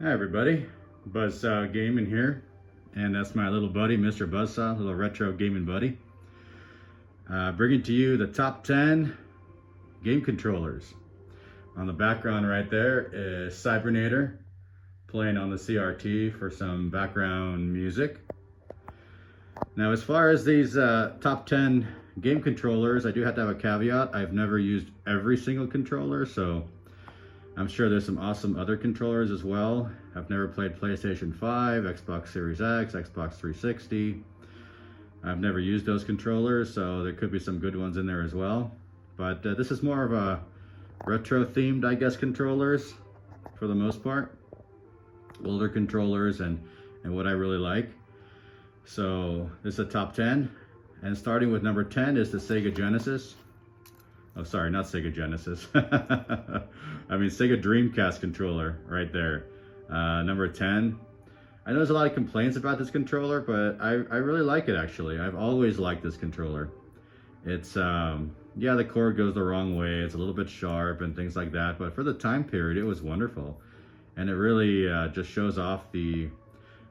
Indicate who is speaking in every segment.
Speaker 1: Hi everybody, Buzzsaw Gaming here, and that's my little buddy, Mr. Buzzsaw, little retro gaming buddy. Bringing to you the top 10 game controllers. On the background right there is Cybernator playing on the CRT for some background music. Now as far as these top 10 game controllers, I do have to have a caveat. I've never used every single controller, so I'm sure there's some awesome other controllers as well. I've never played PlayStation 5, Xbox Series X, Xbox 360. I've never used those controllers, so there could be some good ones in there as well. But this is more of a retro themed, I guess, controllers for the most part. Older controllers and what I really like. So this is a top 10. And starting with number 10 is the Sega Genesis. Oh, sorry, not Sega Genesis. I mean, Sega Dreamcast controller right there. Number 10. I know there's a lot of complaints about this controller, but I really like it actually. I've always liked this controller. It's, yeah, the cord goes the wrong way. It's a little bit sharp and things like that. But for the time period, it was wonderful. And it really just shows off the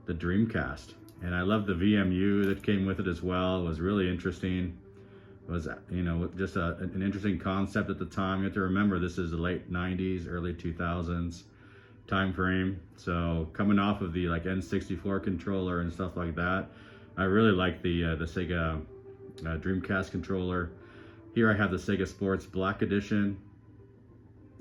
Speaker 1: Dreamcast. And I love the VMU that came with it as well. It was really interesting. Was, you know, just an interesting concept at the time. You have to remember this is the late 90s, early 2000s time frame. So coming off of the like N64 controller and stuff like that, I really like the Sega Dreamcast controller. Here I have the Sega Sports Black Edition.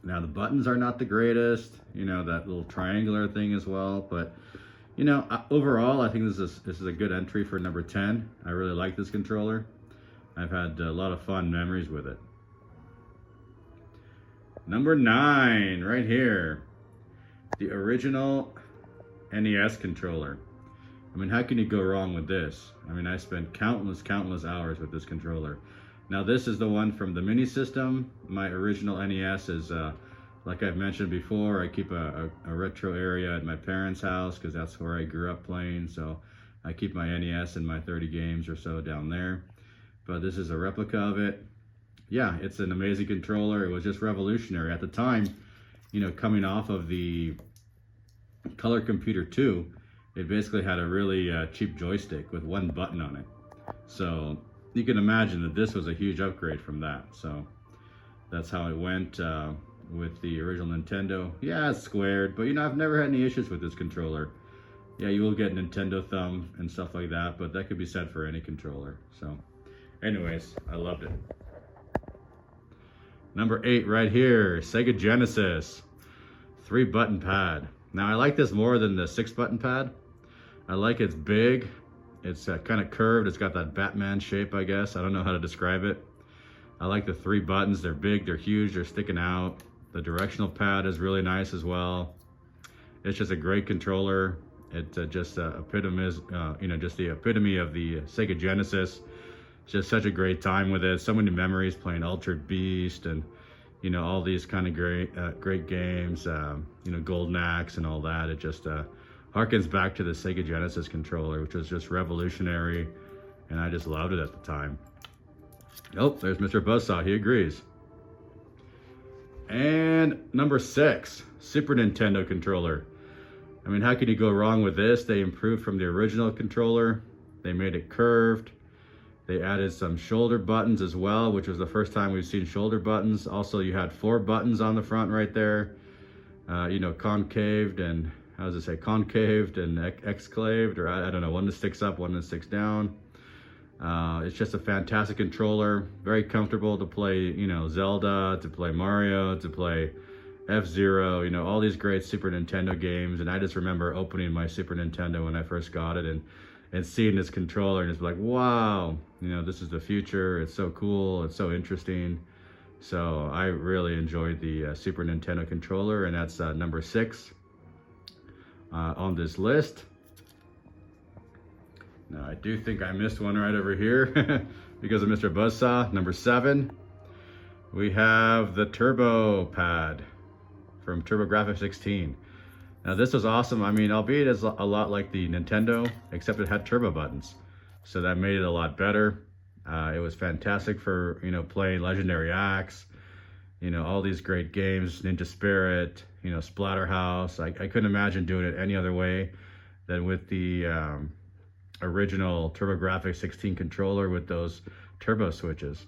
Speaker 1: Now the buttons are not the greatest, you know, that little triangular thing as well, but you know, overall I think this is a good entry for number 10. I really like this controller. I've had a lot of fun memories with it. Number 9, right here. The original NES controller. I mean, how can you go wrong with this? I mean, I spent countless hours with this controller. Now, this is the one from the mini system. My original NES is, like I've mentioned before, I keep a retro area at my parents' house because that's where I grew up playing. So I keep my NES and my 30 games or so down there. But this is a replica of it. Yeah, it's an amazing controller. It was just revolutionary at the time. You know, coming off of the Color Computer 2, it basically had a really cheap joystick with one button on it. So you can imagine that this was a huge upgrade from that. So that's how it went with the original Nintendo. Yeah, it's squared, but you know, I've never had any issues with this controller. Yeah, you will get Nintendo thumb and stuff like that, but that could be said for any controller. So anyways, I loved it. Number 8 right here, Sega Genesis, 3-button pad. Now I like this more than the 6-button pad. I like it's big, it's kind of curved, it's got that Batman shape, I guess. I don't know how to describe it. I like the 3 buttons, they're big, they're huge, they're sticking out. The directional pad is really nice as well. It's just a great controller. It just epitomizes, you know, just the epitome of the Sega Genesis. Just such a great time with it. So many memories playing Altered Beast and, you know, all these kind of great games, you know, Golden Axe and all that. It just harkens back to the Sega Genesis controller, which was just revolutionary, and I just loved it at the time. Oh, there's Mr. Buzzsaw, he agrees. And number 6, Super Nintendo controller. I mean, how can you go wrong with this? They improved from the original controller. They made it curved. They added some shoulder buttons as well, which was the first time we've seen shoulder buttons. Also, you had 4 buttons on the front right there. You know, concaved and, how does it say, concaved and exclaved, or I don't know, one that sticks up, one that sticks down. It's just a fantastic controller, very comfortable to play, you know, Zelda, to play Mario, to play F-Zero, you know, all these great Super Nintendo games. And I just remember opening my Super Nintendo when I first got it and seeing this controller and just like, wow, you know, this is the future. It's so cool. It's so interesting. So I really enjoyed the Super Nintendo controller, and that's number 6 on this list. Now I do think I missed one right over here because of Mr. Buzzsaw. Number 7, we have the TurboPad from TurboGrafx-16. Now this was awesome. I mean, albeit it's a lot like the Nintendo, except it had turbo buttons. So that made it a lot better. It was fantastic for, you know, playing legendary acts, You know, all these great games, Ninja Spirit, you know, Splatterhouse. I couldn't imagine doing it any other way than with the original TurboGrafx 16 controller with those turbo switches.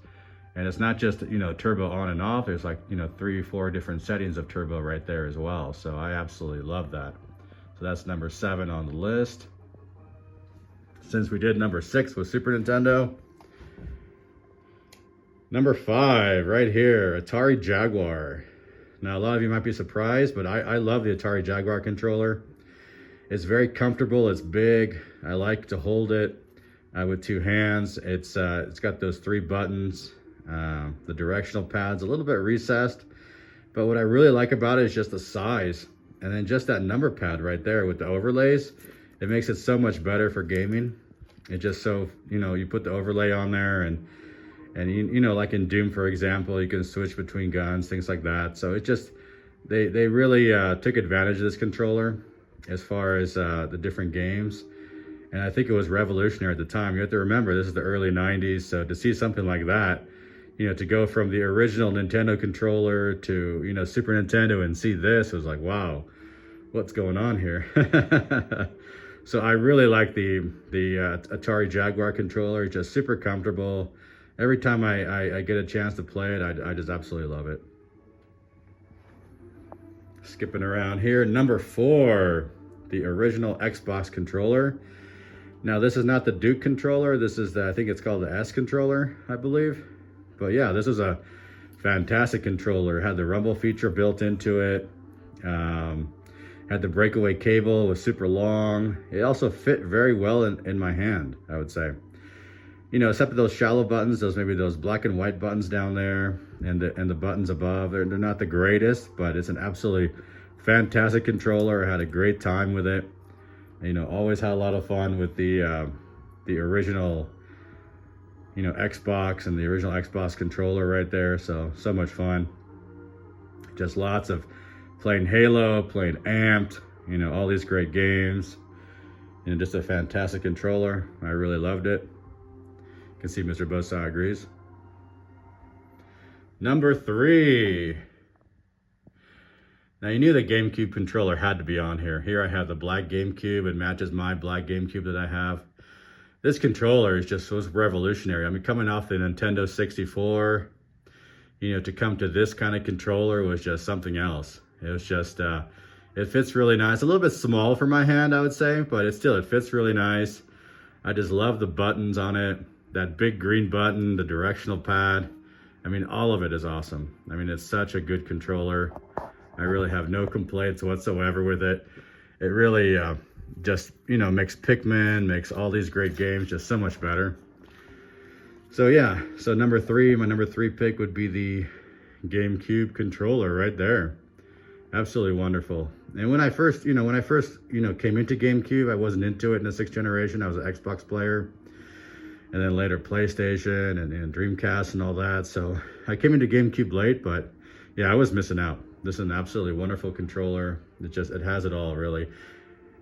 Speaker 1: And it's not just, you know, turbo on and off. There's like, you know, 3 or 4 different settings of turbo right there as well. So I absolutely love that. So that's number 7 on the list. Since we did number 6 with Super Nintendo. Number 5 right here, Atari Jaguar. Now a lot of you might be surprised, but I love the Atari Jaguar controller. It's very comfortable, it's big. I like to hold it with 2 hands. It's got those 3 buttons. The directional pad's a little bit recessed, but what I really like about it is just the size, and then just that number pad right there with the overlays. It makes it so much better for gaming. It just so, you know, you put the overlay on there, and you know, like in Doom, for example, you can switch between guns, things like that. So it just, they really took advantage of this controller as far as the different games. And I think it was revolutionary at the time. You have to remember, this is the early 90s, so to see something like that, you know, to go from the original Nintendo controller to, you know, Super Nintendo and see this, was like, wow, what's going on here? So I really like the Atari Jaguar controller. It's just super comfortable. Every time I get a chance to play it, I just absolutely love it. Skipping around here, number 4, the original Xbox controller. Now this is not the Duke controller. This is I think it's called the S controller, I believe. But yeah, this is a fantastic controller. It had the rumble feature built into it. Had the breakaway cable, was super long. It also fit very well in my hand, I would say. You know, except for those shallow buttons, maybe those black and white buttons down there, and the buttons above. They're not the greatest, but it's an absolutely fantastic controller. I had a great time with it. You know, always had a lot of fun with the original, you know, Xbox and the original Xbox controller right there. So much fun. Just lots of playing Halo, playing Amped, you know, all these great games. You know, just a fantastic controller. I really loved it. You can see Mr. Buzzsaw agrees. Number 3. Now you knew the GameCube controller had to be on here. Here I have the black GameCube. It matches my black GameCube that I have. This controller is just so revolutionary. I mean, coming off the Nintendo 64, you know, to come to this kind of controller was just something else. It was just, it fits really nice. A little bit small for my hand, I would say, but it fits really nice. I just love the buttons on it. That big green button, the directional pad. I mean, all of it is awesome. I mean, it's such a good controller. I really have no complaints whatsoever with it. It really just, you know, makes Pikmin, makes all these great games just so much better. So yeah, so number 3, my number 3 pick would be the GameCube controller right there. Absolutely wonderful. And when I first, you know, came into GameCube, I wasn't into it in the 6th generation. I was an Xbox player. And then later PlayStation and Dreamcast and all that. So I came into GameCube late, but yeah, I was missing out. This is an absolutely wonderful controller. It has it all, really.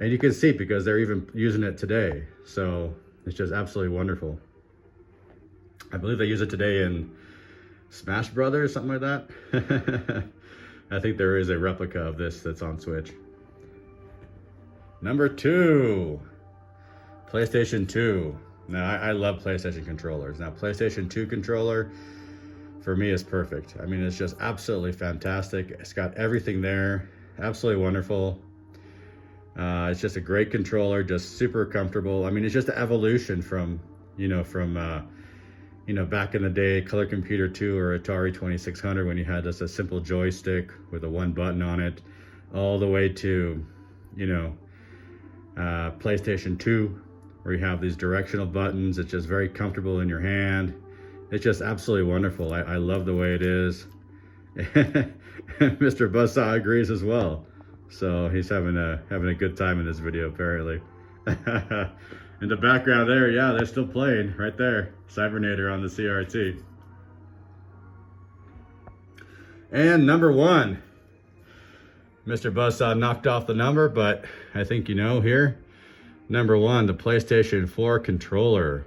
Speaker 1: And you can see because they're even using it today. So it's just absolutely wonderful. I believe they use it today in Smash Brothers, something like that. I think there is a replica of this that's on Switch. Number 2, PlayStation 2. Now, I love PlayStation controllers. Now, PlayStation 2 controller, for me, is perfect. I mean, it's just absolutely fantastic. It's got everything there. Absolutely wonderful. It's just a great controller, just super comfortable. I mean, it's just an evolution from back in the day, Color Computer 2 or Atari 2600, when you had just a simple joystick with a 1 button on it, all the way to, PlayStation 2, where you have these directional buttons. It's just very comfortable in your hand. It's just absolutely wonderful. I love the way it is. Mr. Buzzsaw agrees as well. So he's having a good time in this video, apparently. In the background there, yeah, they're still playing right there. Cybernator on the CRT. And number 1. Mr. Buzzsaw knocked off the number, but I think you know here. Number 1, the PlayStation 4 controller.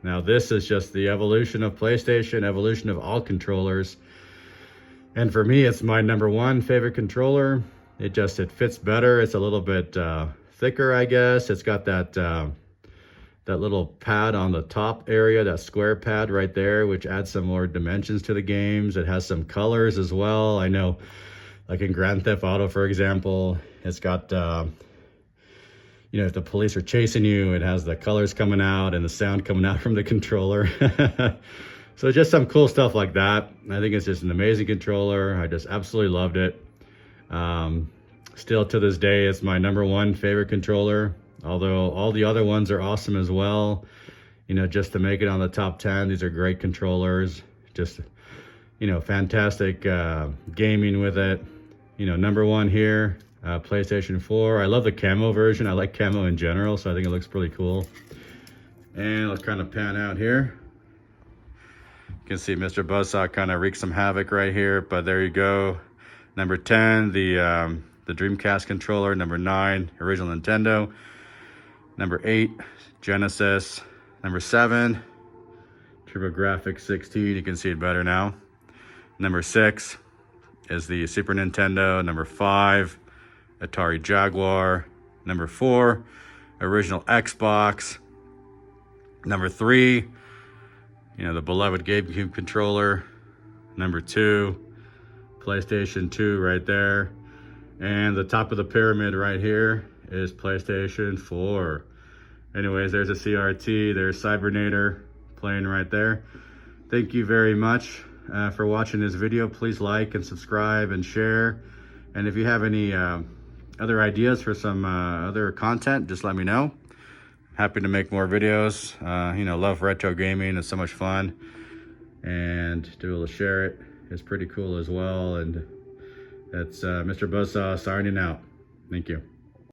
Speaker 1: Now this is just the evolution of PlayStation, evolution of all controllers. And for me, it's my #1 favorite controller. It fits better. It's a little bit thicker, I guess. It's got that that little pad on the top area, that square pad right there, which adds some more dimensions to the games. It has some colors as well. I know, like in Grand Theft Auto, for example, it's got, you know, if the police are chasing you, it has the colors coming out and the sound coming out from the controller. So just some cool stuff like that. I think it's just an amazing controller. I just absolutely loved it. Still to this day, it's my #1 favorite controller. Although all the other ones are awesome as well. You know, just to make it on the top 10, these are great controllers. Just, you know, fantastic gaming with it. You know, #1 here, PlayStation 4. I love the camo version. I like camo in general, so I think it looks pretty cool. And let's kind of pan out here. You can see Mr. Buzzsaw kind of wreaked some havoc right here, but there you go. #10, the Dreamcast controller. #9, original Nintendo. #8, Genesis. #7, TurboGrafx 16. You can see it better now. #6 is the Super Nintendo. #5, Atari Jaguar. #4, original Xbox. #3, you know, the beloved GameCube controller. #2, PlayStation 2 right there. And the top of the pyramid right here is PlayStation 4. Anyways, there's a CRT, there's Cybernator playing right there. Thank you very much for watching this video. Please like and subscribe and share. And if you have any other ideas for some other content, just let me know. Happy to make more videos. You know, love retro gaming. It's so much fun. And to be able to share it is pretty cool as well. And that's Mr. Buzzsaw signing out. Thank you.